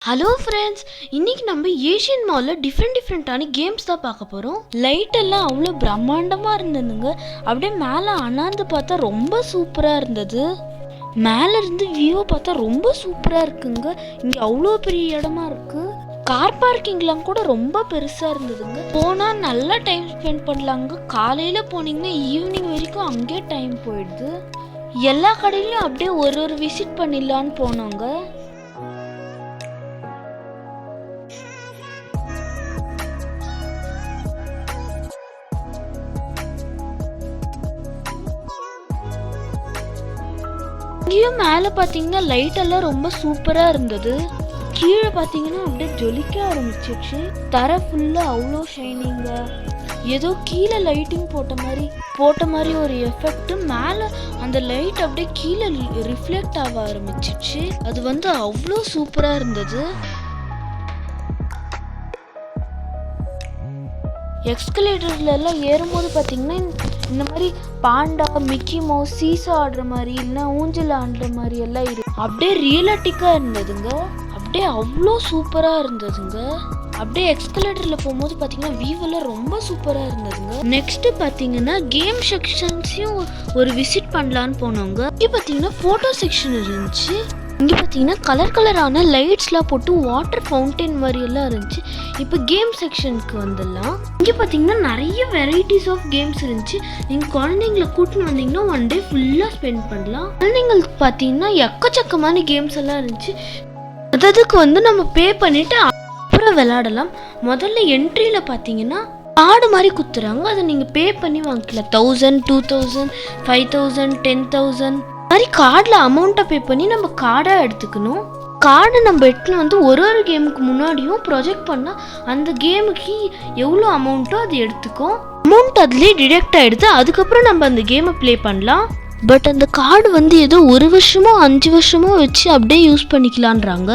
Hello friends, இன்னைக்கு நம்ம Asian மாலில் டிஃப்ரெண்டான கேம்ஸ் தான் பார்க்க போகிறோம். லைட் எல்லாம் அவ்வளோ பிரம்மாண்டமாக இருந்ததுங்க. அப்படியே மேலே அண்ணாந்து பார்த்தா ரொம்ப சூப்பராக இருந்தது. மேலே இருந்து வியூ பார்த்தா ரொம்ப சூப்பராக இருக்குங்க. இங்கே அவ்வளோ பெரிய இடமா இருக்குது. கார் பார்க்கிங்லாம் கூட ரொம்ப பெருசாக இருந்ததுங்க. போனால் நல்லா டைம் ஸ்பெண்ட் பண்ணலாங்க. காலையில் போனீங்கன்னா ஈவினிங் வரைக்கும் அங்கேயே டைம் போயிடுது. எல்லா கடையிலையும் அப்படியே ஒரு விசிட் பண்ணிடலான்னு போனோங்க. இங்கேயும் மேலே பார்த்தீங்கன்னா லைட் எல்லாம் ரொம்ப சூப்பராக இருந்தது. கீழே பார்த்தீங்கன்னா அப்படியே ஜொலிக்க ஆரம்பிச்சிச்சு. தரை ஃபுல்லாக அவ்வளோ ஷைனிங்காக, ஏதோ கீழே லைட்டிங் போட்ட மாதிரி ஒரு எஃபெக்ட். மேலே அந்த லைட் அப்படியே கீழே ரிஃப்ளெக்ட் ஆக ஆரம்பிச்சிச்சு. அது அவ்வளோ சூப்பராக இருந்தது. எக்ஸ்கலேட்டர்ல எல்லாம் ஏறும்போது பார்த்தீங்கன்னா இந்த மாதிரி பாண்டா, மிக்கி மவுஸ், சீசா ஆடுற மாதிரி இல்லைன்னா ஊஞ்சல் ஆடுற மாதிரி எல்லாம் அப்படியே ரியலிட்டிக்காக இருந்ததுங்க. அப்படியே அவ்வளோ சூப்பராக இருந்ததுங்க. அப்படியே எக்ஸ்கலேட்டரில் போகும்போது பார்த்தீங்கன்னா வியூ எல்லாம் ரொம்ப சூப்பராக இருந்ததுங்க. நெக்ஸ்ட் பார்த்தீங்கன்னா கேம் செக்ஷன்ஸையும் ஒரு விசிட் பண்ணலான்னு போனோங்க. இங்கே பார்த்தீங்கன்னா ஃபோட்டோ செக்ஷன் இருந்துச்சு. இங்கே பார்த்தீங்கன்னா கலரான லைட்ஸ்லாம் போட்டு வாட்டர் ஃபவுண்டைன் மாதிரி எல்லாம் இருந்துச்சு. இப்போ கேம் செக்ஷனுக்கு வந்துடலாம். இங்கே பார்த்தீங்கன்னா நிறைய வெரைட்டிஸ் ஆஃப் கேம்ஸ் இருந்துச்சு. நீங்கள் குழந்தைங்கள கூட்டின்னு வந்தீங்கன்னா ஒன் டே ஃபுல்லாக ஸ்பெண்ட் பண்ணலாம். குழந்தைங்களுக்கு பார்த்தீங்கன்னா எக்கச்சக்கமான கேம்ஸ் எல்லாம் இருந்துச்சு. அதுக்கு நம்ம பே பண்ணிவிட்டு அப்புறம் விளையாடலாம். முதல்ல என்ட்ரியில் பார்த்தீங்கன்னா கார்டு மாதிரி குத்துறாங்க. அதை நீங்கள் பே பண்ணி வாங்கிக்கலாம். 1000, 2000, 5000, 10,000 மாதிரி கார்டில் அமௌண்ட்டை பே பண்ணி நம்ம கார்டாக எடுத்துக்கணும். கார்டு நம்ம எடுத்துன்னு ஒரு கேமுக்கு முன்னாடியும் ப்ரொஜெக்ட் பண்ணால் அந்த கேமுக்கு எவ்வளோ அமௌண்ட்டோ அது எடுத்துக்கும். அமௌண்ட் அதுலேயே டிடெக்ட் ஆகிடுது. அதுக்கப்புறம் நம்ம அந்த கேமை ப்ளே பண்ணலாம். பட் அந்த கார்டு ஏதோ 1 வருஷமோ 5 வருஷமோ வச்சு அப்படியே யூஸ் பண்ணிக்கலான்றாங்க.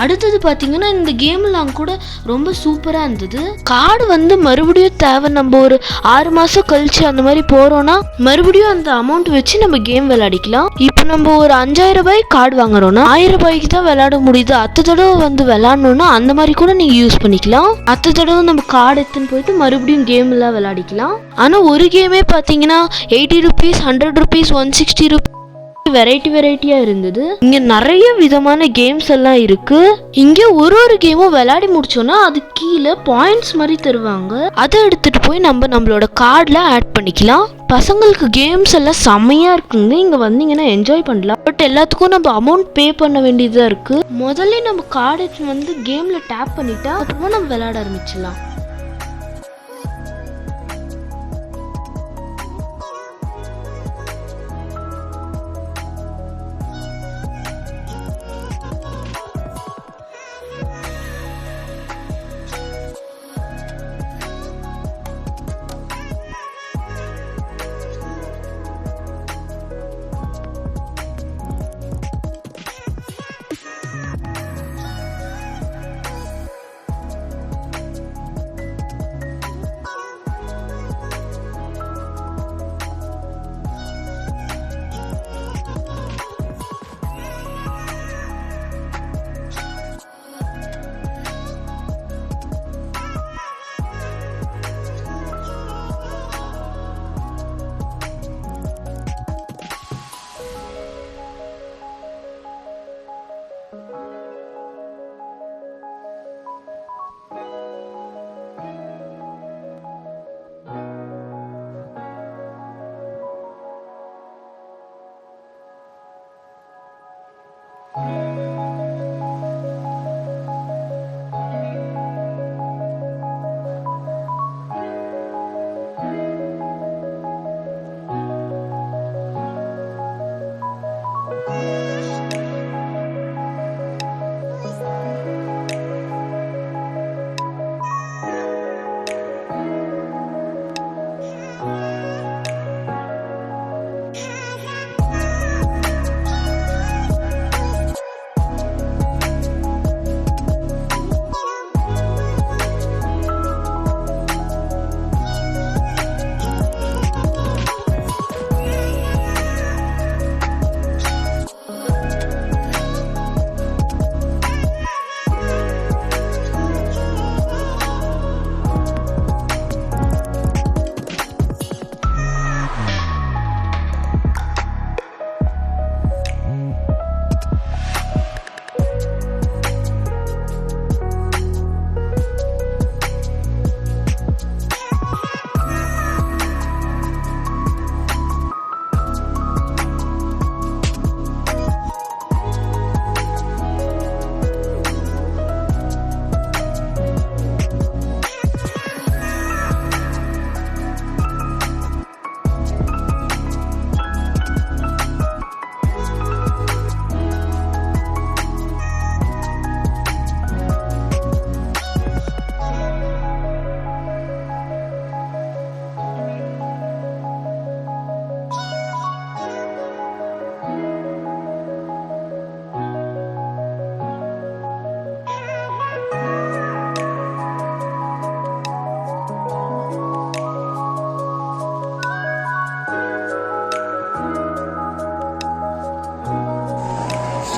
அடுத்தது பார்த்தீங்கன்னா இந்த கேம்லாம் கூட ரொம்ப சூப்பராக இருந்தது. கார்டு மறுபடியும் தேவை. நம்ம ஒரு 6 மாதம் கழிச்சு அந்த மாதிரி போகிறோன்னா மறுபடியும் அந்த அமௌண்ட் வச்சு நம்ம கேம் விளையாடிக்கலாம். இப்போ நம்ம ஒரு 5000 ரூபாய்க்கு கார்டு வாங்குறோன்னா 1000 ரூபாய்க்கு தான் விளையாட முடியுது. 10 தடவை விளையாடணுன்னா அந்த மாதிரி கூட நீங்கள் யூஸ் பண்ணிக்கலாம். 10 தடவை நம்ம கார்டு எடுத்துன்னு போயிட்டு மறுபடியும் கேம் எல்லாம் விளையாடிக்கலாம். ஆனால் ஒரு கேமே பார்த்தீங்கன்னா 80 rupees, 100 rupees, 160 rupees வெரைட்டியாக இருந்தது. இங்க நிறைய விதமான கேம்ஸ் எல்லாம் இருக்கு. இங்க ஒரு கேமும் விளையாடி முடிச்சோன்னா அது கீழே பாயிண்ட்ஸ் மாதிரி தருவாங்க. அதை எடுத்துட்டு போய் நம்மளோட கார்டில் ஆட் பண்ணிக்கலாம். பசங்களுக்கு கேம்ஸ் எல்லாம் செம்மையா இருக்குங்க. இங்க வந்தீங்கன்னா என்ஜாய் பண்ணலாம். பட் எல்லாத்துக்கும் நம்ம அமௌண்ட் பே பண்ண வேண்டியதா இருக்கு. முதல்ல நம்ம கார்டு கேம்ல டேப் பண்ணிட்டா அப்புறமா நம்ம விளையாட ஆரம்பிச்சிடலாம்.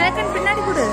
செகண்ட் பின்னாடி கொடு.